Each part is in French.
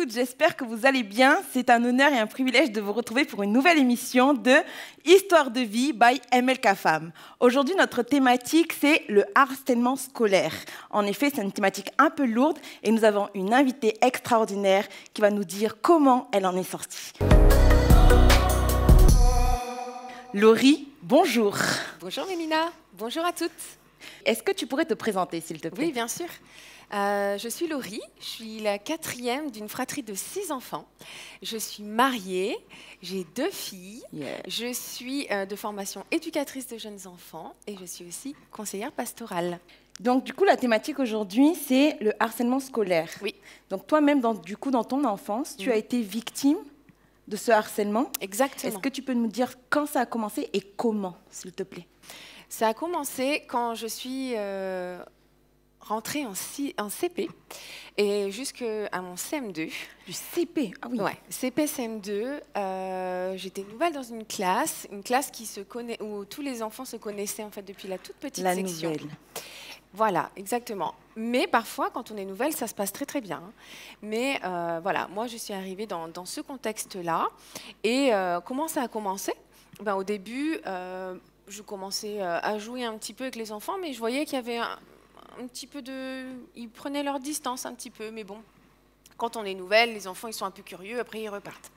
toutes, j'espère que vous allez bien. C'est un honneur et un privilège de vous retrouver pour une nouvelle émission de Histoire de vie by MLK Femmes. Aujourd'hui, notre thématique, c'est le harcèlement scolaire. En effet, c'est une thématique un peu lourde et nous avons une invitée extraordinaire qui va nous dire comment elle en est sortie. Laurie, bonjour. Bonjour Mélina, bonjour à toutes. Est-ce que tu pourrais te présenter, s'il te plaît? Oui, bien sûr. Je suis Laurie, je suis la quatrième d'une fratrie de 6 enfants. Je suis mariée, j'ai 2 filles. Yeah. Je suis de formation éducatrice de jeunes enfants et je suis aussi conseillère pastorale. Donc, du coup, la thématique aujourd'hui, c'est le harcèlement scolaire. Oui. Donc, toi-même, dans ton enfance, tu as été victime de ce harcèlement. Exactement. Est-ce que tu peux nous dire quand ça a commencé et comment, s'il te plaît? Ça a commencé quand je suis rentrée en CP et jusqu'à mon CM2. Du CP, ah oui. Ouais, CP, CM2, j'étais nouvelle dans une classe qui se connaît, où tous les enfants se connaissaient en fait depuis la toute petite La section. nouvelle. Voilà, exactement. Mais parfois, quand on est nouvelle, ça se passe très très bien. Mais voilà, moi je suis arrivée dans ce contexte-là. Et comment ça a commencé? Ben, au début, je commençais à jouer un petit peu avec les enfants, mais je voyais qu'il y avait un petit peu de... Ils prenaient leur distance un petit peu, mais bon. Quand on est nouvelle, les enfants ils sont un peu curieux, après ils repartent.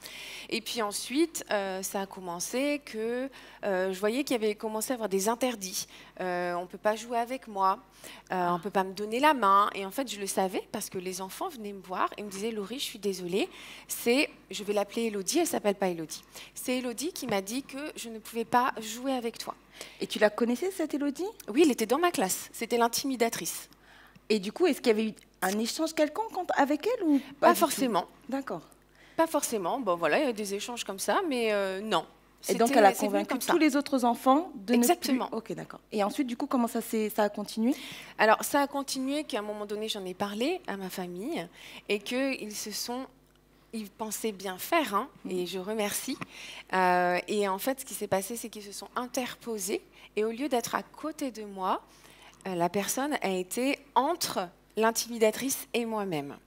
Et puis ensuite, ça a commencé que je voyais qu'il y avait commencé à avoir des interdits. On ne peut pas jouer avec moi, on ne peut pas me donner la main. Et en fait, je le savais parce que les enfants venaient me voir et me disaient « Laurie, je suis désolée, je vais l'appeler Élodie, elle ne s'appelle pas Élodie. C'est Élodie qui m'a dit que je ne pouvais pas jouer avec toi. » Et tu la connaissais, cette Élodie? Oui, elle était dans ma classe, c'était l'intimidatrice. Et du coup, est-ce qu'il y avait eu un échange quelconque avec elle ou pas forcément. D'accord. Pas forcément. Bon, voilà, il y a des échanges comme ça, mais non. Et donc, elle a convaincu tous les autres enfants de Exactement. ne plus... Ok, d'accord. Et ensuite, du coup, comment ça a continué? Alors, ça a continué qu'à un moment donné, j'en ai parlé à ma famille et ils pensaient bien faire, hein, et je remercie. Et en fait, ce qui s'est passé, c'est qu'ils se sont interposés et au lieu d'être à côté de moi, la personne a été entre l'intimidatrice et moi-même.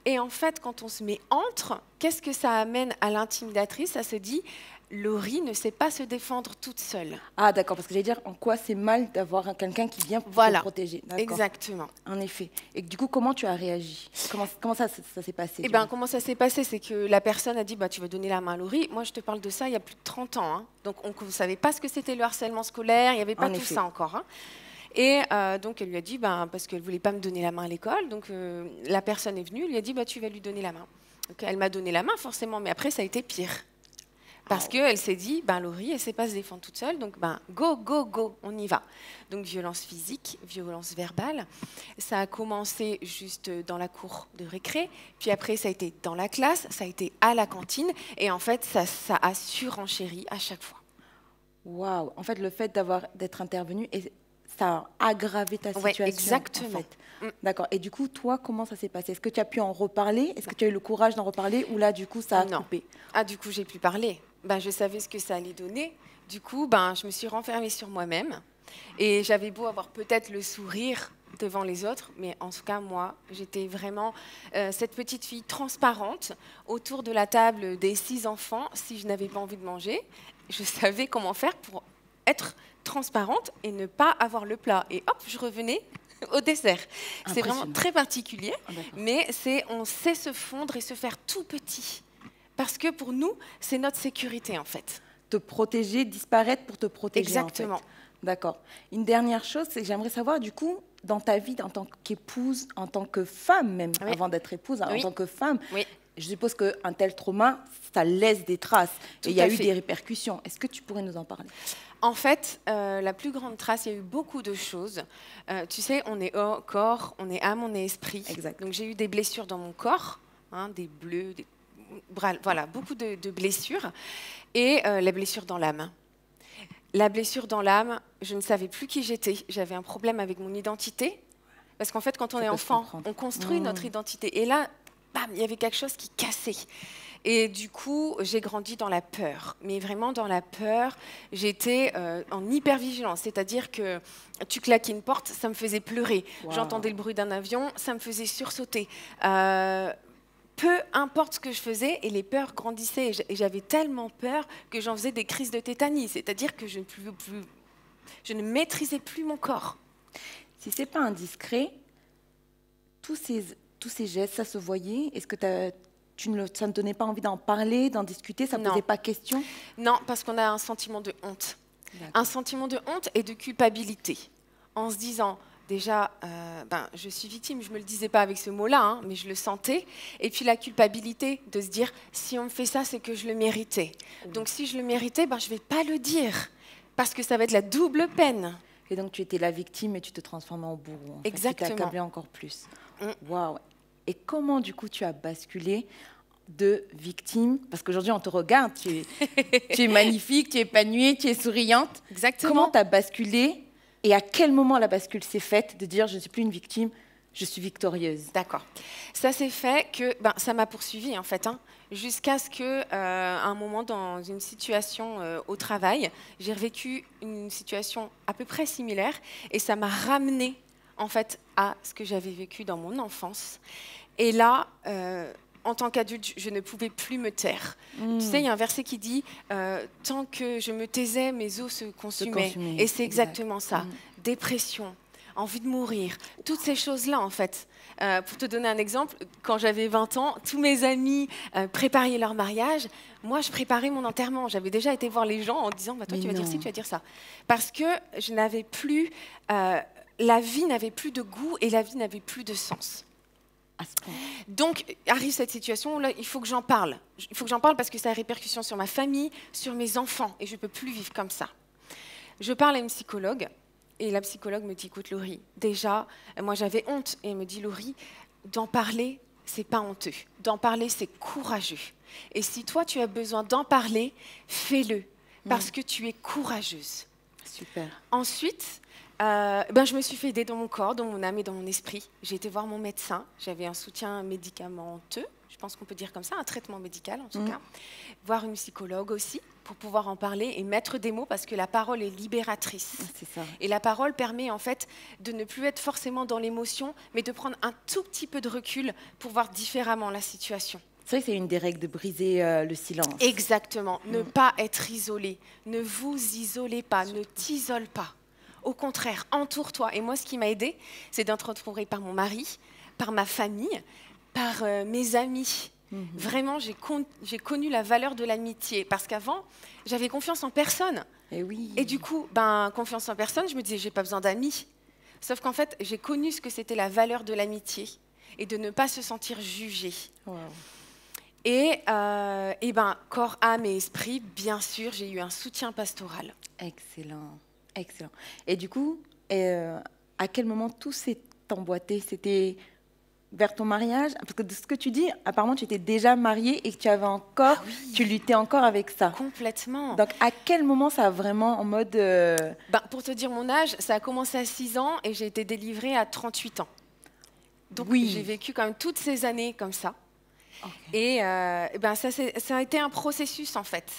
Et en fait, quand on se met entre, qu'est-ce que ça amène à l'intimidatrice? Ça se dit, Laurie ne sait pas se défendre toute seule. Ah d'accord, parce que j'allais dire, en quoi c'est mal d'avoir quelqu'un qui vient pour te protéger. Exactement. En effet. Et du coup, comment tu as réagi? Comment ça s'est passé? Eh ben, comment ça s'est passé? C'est que la personne a dit, bah, tu vas donner la main à Laurie. Moi, je te parle de ça il y a plus de 30 ans. Hein. Donc, on ne savait pas ce que c'était le harcèlement scolaire, il n'y avait pas tout ça encore. Hein. Et donc, elle lui a dit, parce qu'elle ne voulait pas me donner la main à l'école, donc la personne est venue, lui a dit, tu vas lui donner la main. Donc, elle m'a donné la main, forcément, mais après, ça a été pire. Parce qu'elle s'est dit, Laurie, elle ne sait pas se défendre toute seule, donc go, go, go, on y va. Donc, violence physique, violence verbale. Ça a commencé juste dans la cour de récré, puis après, ça a été dans la classe, ça a été à la cantine, et en fait, ça a surenchéri à chaque fois. Waouh! En fait, le fait d'être intervenu... ça a aggravé ta situation. Exactement. En fait. D'accord. Et du coup, toi, comment ça s'est passé? Est-ce que tu as pu en reparler? Est-ce que tu as eu le courage d'en reparler? Ou là, du coup, ça a coupé? Ah, du coup, j'ai pu parler. Je savais ce que ça allait donner. Du coup, je me suis renfermée sur moi-même. Et j'avais beau avoir peut-être le sourire devant les autres, mais en tout cas, moi, j'étais vraiment cette petite fille transparente autour de la table des 6 enfants. Si je n'avais pas envie de manger, je savais comment faire pour être transparente et ne pas avoir le plat. Et hop, je revenais au dessert. C'est vraiment très particulier, mais on sait se fondre et se faire tout petit. Parce que pour nous, c'est notre sécurité, en fait. Te protéger, disparaître pour te protéger, exactement. En fait. D'accord. Une dernière chose, c'est que j'aimerais savoir, du coup, dans ta vie en tant qu'épouse, en tant que femme même, avant d'être épouse, en tant que femme, je suppose qu'un tel trauma, ça laisse des traces. Et il y a eu des répercussions. Est-ce que tu pourrais nous en parler? En fait, la plus grande trace, il y a eu beaucoup de choses. Tu sais, on est corps, on est âme, on est esprit. Exact. Donc j'ai eu des blessures dans mon corps, hein, des bleus, voilà, beaucoup de blessures. Et la blessure dans l'âme. La blessure dans l'âme, je ne savais plus qui j'étais. J'avais un problème avec mon identité. Parce qu'en fait, quand on est enfant, on construit notre identité. Et là, bam, il y avait quelque chose qui cassait. Et du coup, j'ai grandi dans la peur. Mais vraiment dans la peur, j'étais en hypervigilance. C'est-à-dire que tu claquais une porte, ça me faisait pleurer. Wow. J'entendais le bruit d'un avion, ça me faisait sursauter. peu importe ce que je faisais, et les peurs grandissaient. Et j'avais tellement peur que j'en faisais des crises de tétanie. C'est-à-dire que je ne maîtrisais plus mon corps. Si ce n'est pas indiscret, tous ces gestes, ça se voyait. Est-ce que ça ne te donnait pas envie d'en parler, d'en discuter? Ça ne posait pas question? Non, parce qu'on a un sentiment de honte. Un sentiment de honte et de culpabilité. En se disant, déjà, je suis victime, je ne me le disais pas avec ce mot-là, hein, mais je le sentais. Et puis la culpabilité de se dire, si on me fait ça, c'est que je le méritais. Donc si je le méritais, je ne vais pas le dire, parce que ça va être la double peine. Et donc tu étais la victime et tu te transformais en bourreau. Exactement. Tu t'accablais encore plus. Waouh. Et comment, du coup, tu as basculé de victime? Parce qu'aujourd'hui, on te regarde, tu es magnifique, tu es épanouie, tu es souriante. Exactement. Comment tu as basculé et à quel moment la bascule s'est faite de dire je ne suis plus une victime, je suis victorieuse? D'accord. Ça s'est fait que ça m'a poursuivi en fait, jusqu'à ce que, à un moment dans une situation au travail, j'ai revécu une situation à peu près similaire et ça m'a ramené en fait à ce que j'avais vécu dans mon enfance. Et là, en tant qu'adulte, je ne pouvais plus me taire. Tu sais, il y a un verset qui dit tant que je me taisais, mes os se consumaient. Et c'est exactement ça. Dépression, envie de mourir, toutes ces choses-là, en fait. Pour te donner un exemple, quand j'avais 20 ans, tous mes amis préparaient leur mariage. Moi, je préparais mon enterrement. J'avais déjà été voir les gens en disant toi, tu vas dire ci, tu vas dire ça. Parce que je n'avais plus... la vie n'avait plus de goût et la vie n'avait plus de sens. Donc, arrive cette situation où là, il faut que j'en parle. Il faut que j'en parle parce que ça a répercussion sur ma famille, sur mes enfants, et je ne peux plus vivre comme ça. Je parle à une psychologue, et la psychologue me dit, écoute Laurie, déjà, moi j'avais honte, et elle me dit, Laurie, d'en parler, c'est pas honteux. D'en parler, c'est courageux. Et si toi, tu as besoin d'en parler, fais-le, parce que tu es courageuse. Super. Ensuite, je me suis fait aider dans mon corps, dans mon âme et dans mon esprit. J'ai été voir mon médecin. J'avais un soutien médicamenteux, je pense qu'on peut dire comme ça, un traitement médical en tout cas. Voir une psychologue aussi, pour pouvoir en parler et mettre des mots, parce que la parole est libératrice. C'est ça. Et la parole permet en fait de ne plus être forcément dans l'émotion, mais de prendre un tout petit peu de recul pour voir différemment la situation. C'est vrai que c'est une des règles de briser le silence. Exactement. Ne pas être isolé. Ne vous isolez pas. Ne t'isole pas. Au contraire, entoure-toi. Et moi, ce qui m'a aidée, c'est d'être entourée par mon mari, par ma famille, par mes amis. Vraiment, j'ai connu la valeur de l'amitié. Parce qu'avant, j'avais confiance en personne. Et du coup, confiance en personne, je me disais, j'ai pas besoin d'amis. Sauf qu'en fait, j'ai connu ce que c'était la valeur de l'amitié et de ne pas se sentir jugé. Wow. Et corps, âme et esprit, bien sûr, j'ai eu un soutien pastoral. Excellent, excellent. Et du coup, à quel moment tout s'est emboîté? C'était vers ton mariage? Parce que de ce que tu dis, apparemment, tu étais déjà mariée et que tu avais encore, tu luttais encore avec ça. Complètement. Donc, à quel moment ça a vraiment en mode... Pour te dire mon âge, ça a commencé à 6 ans et j'ai été délivrée à 38 ans. Donc, j'ai vécu quand même toutes ces années comme ça. Okay. Et ça a été un processus en fait,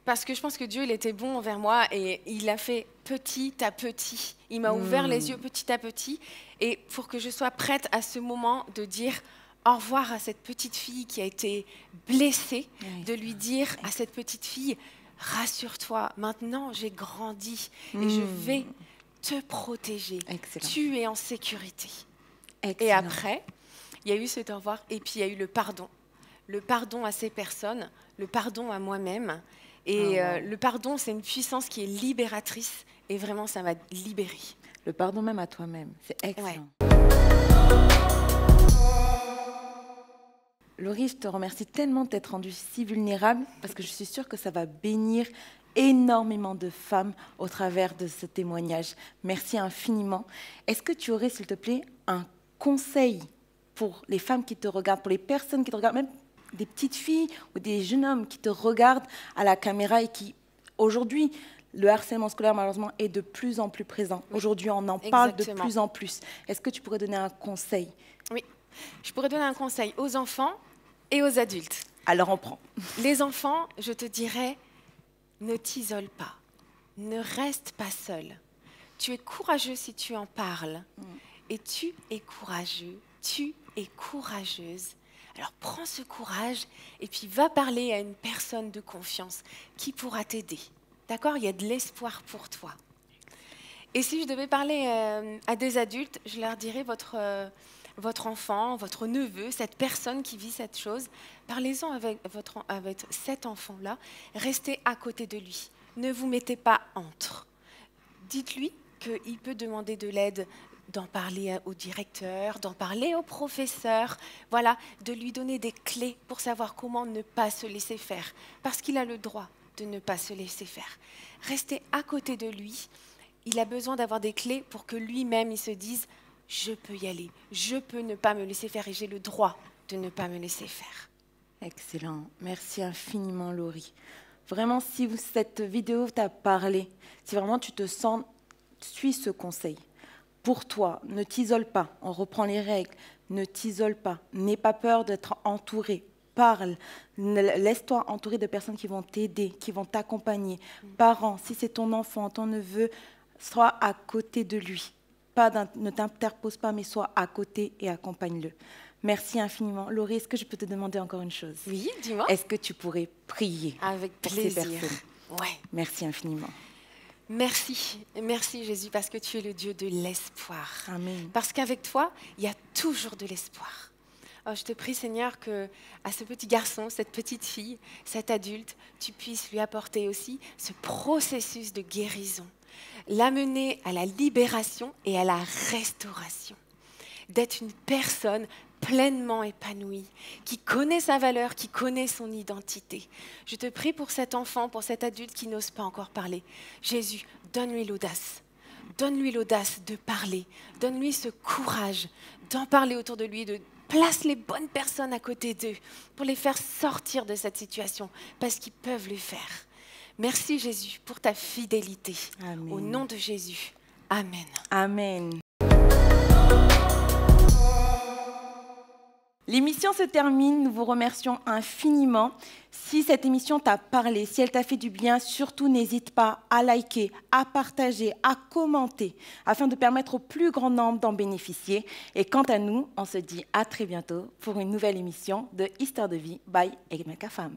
parce que je pense que Dieu il était bon envers moi et il a fait petit à petit, il m'a ouvert les yeux petit à petit, et pour que je sois prête à ce moment de dire au revoir à cette petite fille qui a été blessée, de lui dire à cette petite fille, rassure-toi, maintenant j'ai grandi et je vais te protéger. Excellent. Tu es en sécurité. Excellent. Et après, il y a eu cet au revoir et puis il y a eu le pardon. Le pardon à ces personnes, le pardon à moi-même. Et le pardon, c'est une puissance qui est libératrice. Et vraiment, ça m'a libérée. Le pardon même à toi-même, c'est excellent. Laurie, je te remercie tellement de t'être rendue si vulnérable, parce que je suis sûre que ça va bénir énormément de femmes au travers de ce témoignage. Merci infiniment. Est-ce que tu aurais, s'il te plaît, un conseil pour les femmes qui te regardent, pour les personnes qui te regardent, même des petites filles ou des jeunes hommes qui te regardent à la caméra et qui, aujourd'hui, le harcèlement scolaire, malheureusement, est de plus en plus présent. Aujourd'hui, on en parle de plus en plus. Est-ce que tu pourrais donner un conseil? Oui, je pourrais donner un conseil aux enfants et aux adultes. Alors, on prend. Les enfants, je te dirais, ne t'isole pas. Ne reste pas seul. Tu es courageux si tu en parles. Et tu es courageux. Tu es courageuse. Alors prends ce courage et puis va parler à une personne de confiance qui pourra t'aider. D'accord? Il y a de l'espoir pour toi. Et si je devais parler à des adultes, je leur dirais votre enfant, votre neveu, cette personne qui vit cette chose, parlez-en avec cet enfant-là, restez à côté de lui. Ne vous mettez pas entre. Dites-lui qu'il peut demander de l'aide, d'en parler au directeur, d'en parler au professeur, voilà, de lui donner des clés pour savoir comment ne pas se laisser faire, parce qu'il a le droit de ne pas se laisser faire. Restez à côté de lui. Il a besoin d'avoir des clés pour que lui-même, il se dise « je peux y aller, je peux ne pas me laisser faire et j'ai le droit de ne pas me laisser faire ». Excellent. Merci infiniment, Laurie. Vraiment, si cette vidéo t'a parlé, si vraiment tu te sens, suis ce conseil. Pour toi, ne t'isole pas. On reprend les règles. Ne t'isole pas. N'aie pas peur d'être entouré. Parle. Laisse-toi entourer de personnes qui vont t'aider, qui vont t'accompagner. Parents, si c'est ton enfant, ton neveu, sois à côté de lui. Ne t'interpose pas, mais sois à côté et accompagne-le. Merci infiniment. Laurie, est-ce que je peux te demander encore une chose? Oui, dis-moi. Est-ce que tu pourrais prier avec pour plaisir. ces personnes? Ouais. Merci infiniment. Merci, merci Jésus, parce que tu es le Dieu de l'espoir. Amen. Parce qu'avec toi, il y a toujours de l'espoir. Oh, je te prie, Seigneur, que à ce petit garçon, cette petite fille, cet adulte, tu puisses lui apporter aussi ce processus de guérison, l'amener à la libération et à la restauration, d'être une personne pleinement épanouie, qui connaît sa valeur, qui connaît son identité. Je te prie pour cet enfant, pour cet adulte qui n'ose pas encore parler. Jésus, donne-lui l'audace. Donne-lui l'audace de parler. Donne-lui ce courage d'en parler autour de lui, de place les bonnes personnes à côté d'eux pour les faire sortir de cette situation, parce qu'ils peuvent le faire. Merci Jésus pour ta fidélité. Amen. Au nom de Jésus. Amen. Amen. L'émission se termine, nous vous remercions infiniment. Si cette émission t'a parlé, si elle t'a fait du bien, surtout n'hésite pas à liker, à partager, à commenter, afin de permettre au plus grand nombre d'en bénéficier. Et quant à nous, on se dit à très bientôt pour une nouvelle émission de Histoire de vie by Emel Kafam.